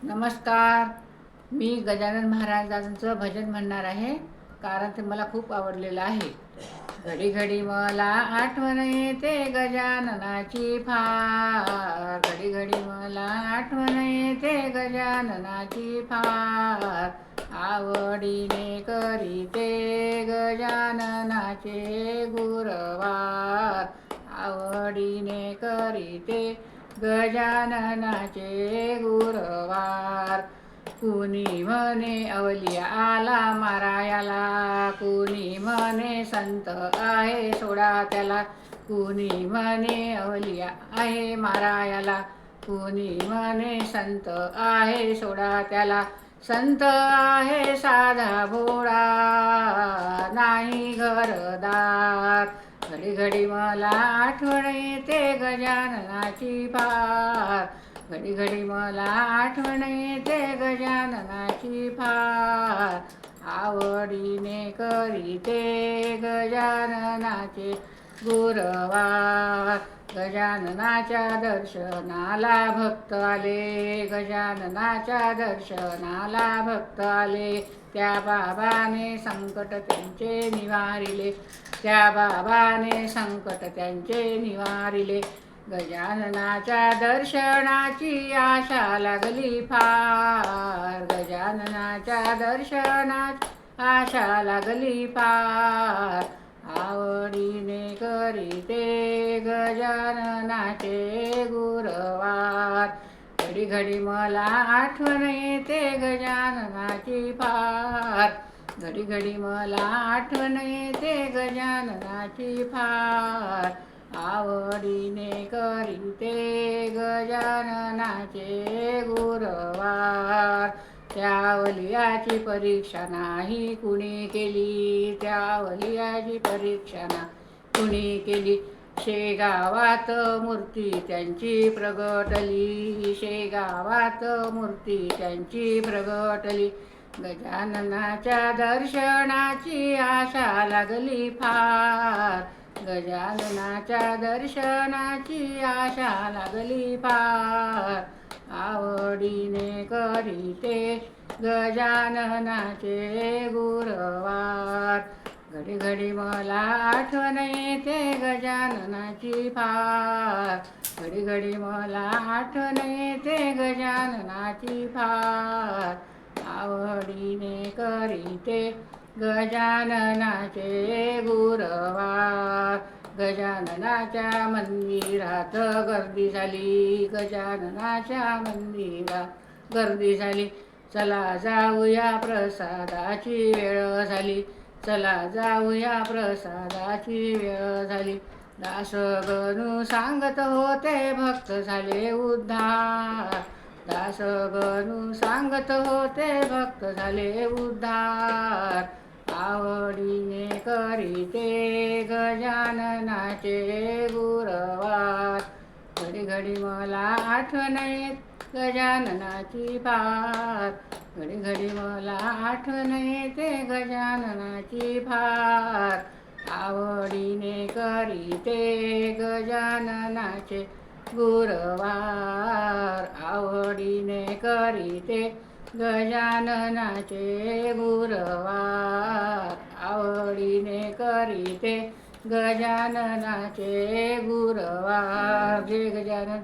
नमस्कार. मी गजानन महाराजांचं भजन म्हणणार आहे, कारण ते मला खूप आवडलेलं आहे. घडी घडी मला आठवण येते गजाननाची फार, घडी घडी मला आठवण येते गजाननाची फार. आवडीने करीते गजाननाचे गुरवार, आवडीने करीते गजाननाचे गुरवार. कुणी म्हणे अवलिया आला मारायाला, कुणी म्हणे संत आहे सोडा त्याला, कुणी म्हणे अवलिया आहे मारायाला, कुणी म्हणे संत आहे सोडा त्याला. संत आहे साधा भोळा, नाही घरदार. घडी घडी मला आठवण येते गजाननाची फार, घडी घडी मला आठवण येते गजाननाची फार. आवडीने करीते गजाननाचे गुरवार. गजाननाच्या दर्शनाला भक्त आले, गजाननाच्या दर्शनाला भक्त आले. त्या बाबाने संकट त्यांचे निवारिले, त्या बाबाने संकट त्यांचे निवारिले. गजाननाच्या दर्शनाची आशा लागली फार, गजाननाच्या दर्शनाची आशा लागली फार. आवडीने करीते गजाननाचे गुरवार. घडी घडी मला आठवण येते गजाननाची फार, घडी घडी मला आठवण येते गजाननाची फार. आवडीने करीते गजाननाचे गुरवार. त्या अवलियाची परीक्षा नाही कुणी केली, त्या अवलियाची परीक्षा ना कुणी केली. शेगावात मूर्ती त्यांची प्रगटली, शेगावात मूर्ती त्यांची प्रगटली. गजाननाच्या दर्शनाची आशा लागली फार, गजाननाच्या दर्शनाची आशा लागली फार. आवडीने करीते गजाननाचे गुरवार. घडी घडी मला आठवण येते गजाननाची फार, घडी घडी मला आठवण येते गजाननाची फार. आवडीने करीते गजाननाचे गुरवार. गजाननाच्या मंदिरात गर्दी झाली, गजाननाच्या मंदिरात गर्दी झाली. चला जाऊया प्रसादाची वेळ झाली, चला जाऊया प्रसादाची वेळ झाली. दासगणू सांगत होते भक्त झाले उद्धार, दासगणू सांगत होते भक्त झाले उद्धार. आवडीने करीते गजाननाचे गुरवार. घडी घडी मला आठवण येते गजाननाची फार, घडी घडी मला आठवण येते गजाननाची फार. आवडीने करीते गजाननाचे गुरवार, आवडीने करीते गजाननाचे गुरवार, आवडीने करीते गजाननाचे गुरवार. जय गजानन.